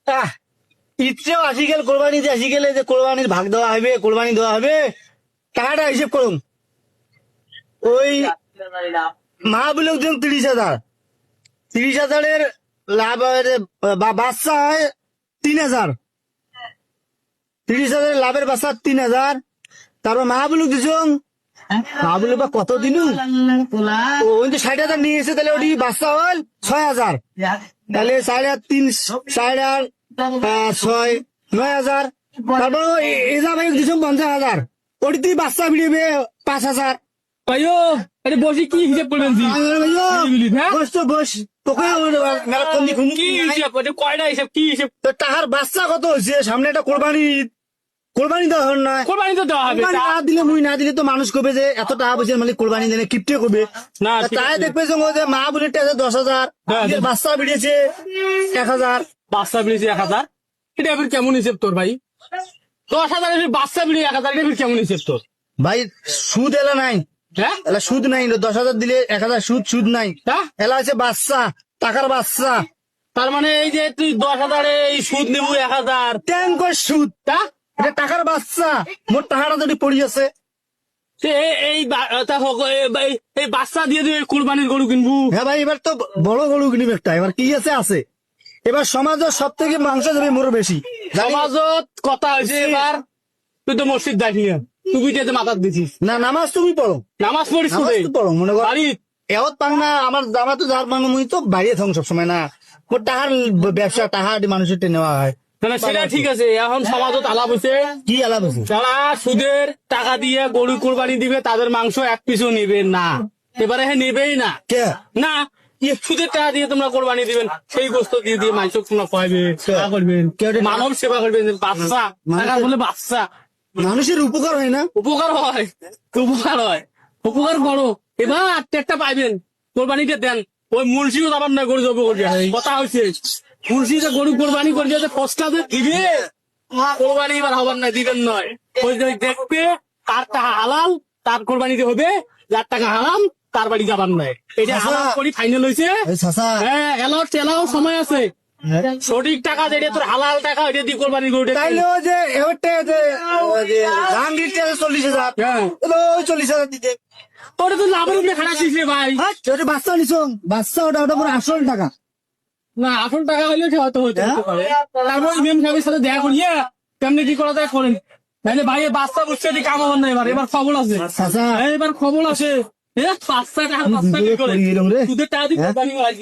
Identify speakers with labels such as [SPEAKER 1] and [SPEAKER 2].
[SPEAKER 1] আহ, ইচ্ছেও আসি গেল, কোরবানিতে আসি গেলে যে কোরবানির ভাগ দেওয়া হবে, কোরবানি দেওয়া হবে, টাকাটা হিসেব করুন। ওই মাহবুলক দিন 30,000, 30,000-এর লাভ বাচ্চা হয় 3,000, 30,000 লাভের বাচ্চা 3,000। তারপর মাহবুলক দিছুন, মাহবুলক বা কত দিন ওই যে 60,000 নিয়ে এসে, তাহলে ওটি বাচ্চা হল 6,000, তাহলে 6,3 9,000। তারপর এজা ভাই দিছুন 50,000, ওটি তুই বাচ্চা বিড়িবে 5,000।
[SPEAKER 2] ভাইও আরে বসে কি হিসাব করবেন জি? হ্যাঁ?
[SPEAKER 1] বস তো বস, তোকে মেলাক্ষণ দেখুন
[SPEAKER 2] কি হিসাব ওটা কয়টা হিসাব কি হিসাব?
[SPEAKER 1] তো টাকার বাচ্চা কত হয়েছে, সামনে একটা কোরবানি, কোরবানি দেওয়া হল না।
[SPEAKER 2] কোরবানি তো দেওয়া হবে।
[SPEAKER 1] কোরবানি না দিলে, মুই না দিলে তো মানুষ কবে যে এত টাকা পয়সা মালিক কোরবানি দেনে কিপটে কবে
[SPEAKER 2] না, ঠিক
[SPEAKER 1] তাই
[SPEAKER 2] আছে।
[SPEAKER 1] দেখবে যে ও যে মা বলে 10,000,
[SPEAKER 2] হ্যাঁ,
[SPEAKER 1] নিজের বাচ্চা বেরিয়েছে 1,000।
[SPEAKER 2] বাচ্চা বেরিয়েছে 1,000, এটা এবার কেমন হিসেব তোর ভাই? 10,000 বাচ্চা বেরিয়ে 1,000, এটা এবার কেমন হিসেব তোর?
[SPEAKER 1] ভাই সুদ এলা নাই,
[SPEAKER 2] হ্যাঁ
[SPEAKER 1] এলা সুদ নাই, 10,000 দিলে 1,000 সুদ নাই,
[SPEAKER 2] হ্যাঁ?
[SPEAKER 1] এলা আছে বাচ্চা, টাকার বাচ্চা,
[SPEAKER 2] তার মানে এই যে তুই 10,000 এই সুদ নেবো 1,000,
[SPEAKER 1] ট্যাঙ্কর সুদ,
[SPEAKER 2] তা
[SPEAKER 1] এটা টাকার বাচ্চা, মোট টাকাটা যদি পড়ি আছে।
[SPEAKER 2] সে এই এই বাচ্চা দিয়ে তুই কুরবানির গরু কিনবু?
[SPEAKER 1] হ্যাঁ ভাই, এবার তো বড় গরু কিনিব একটা, এবার কি আছে, এবার সমাজের সব থেকে মাংস যাবে মোর বেশি।
[SPEAKER 2] সমাজত কথা হয়েছে এবার, তুই তো মসজিদ যাস না, তুই যেতে মাথা দিছিস,
[SPEAKER 1] না, নামাজ তুমি পড়ো,
[SPEAKER 2] নামাজ পড়িস
[SPEAKER 1] নামাজ
[SPEAKER 2] কোথায়?
[SPEAKER 1] তো পড়ো, মনে করো
[SPEAKER 2] বাড়ি
[SPEAKER 1] এহত পাং না, আমার জামা তো যার পাং, মুই তো বাইরে থাকুন সবসময় না, মোর টাকার ব্যবসা, টাকা মানুষের টেনে নেওয়া হয়।
[SPEAKER 2] না, সেটা ঠিক আছে। এখন সমাজত আলাপ হয়েছে,
[SPEAKER 1] কি আলাপ আছে?
[SPEAKER 2] যারা সুদের টাকা দিয়ে গরু কুরবানি দিবে তাদের মাংস এক পিছু নিবে না, এবারে নেবেই না।
[SPEAKER 1] কে?
[SPEAKER 2] না, সুদের টাকা দিয়ে তোমরা কোরবানি দিবেন, সেই গোস্ত দিয়ে দিয়ে মাংস তোমরা খাওয়াবে, সেবা করবেন, মানব সেবা করবেন, বাচ্চা টাকা বলে বাচ্চা
[SPEAKER 1] মানুষের উপকার হয় না?
[SPEAKER 2] উপকার হয়, উপকার হয়, উপকার করো। এবার একটা পাইবেন, কোরবানিটা দেন। ওই মুন্সিও আবার না গরু জব করবে, কথা হয়েছে মুন্সি যে গরু কোরবানি করে যে ফসটা যে দিবে, কোরবানি এবার হবার না, দিবেন নয়। ওই যে দেখবে কার টাকা হালাল তার কোরবানিতে হবে, যার টাকা হারাম তার বাড়ি যাবার নয়। এটা হালাল করি ফাইনাল হয়েছে।
[SPEAKER 1] এই চাচা,
[SPEAKER 2] হ্যাঁ, এলাও সময় আছে, সঠিক টাকা যেটা তোর হালাল টাকা ওইটা দিয়ে কোরবানি গরুটা
[SPEAKER 1] তাইলে ওই যে এবারটা যে জাহাঙ্গীরটা 40,000,
[SPEAKER 2] হ্যাঁ,
[SPEAKER 1] ওই 40,000 দিতে।
[SPEAKER 2] ওটা তো লাভের উপরে খারাপ দিস রে ভাই।
[SPEAKER 1] হ্যাঁ, ওটা বাচ্চা নিছো, বাচ্চা, ওটা পুরো আসল টাকা।
[SPEAKER 2] না, আসল টাকা হইলে হয়তো হতে পারে। তারপর ইমাম সাহেবের সাথে দেখা করিয়া কেমনি কি করা যায় করেন, নাহলে ভাই বাচ্চা বুঝছে কাম হবার না। এবার খবর আছে
[SPEAKER 1] চাচা,
[SPEAKER 2] এবার খবর আছে, বাচ্চা টাকা বাচ্চা কি করে
[SPEAKER 1] করি এরম রে।
[SPEAKER 2] সুদের টাকা দিয়ে কোরবানি হয়।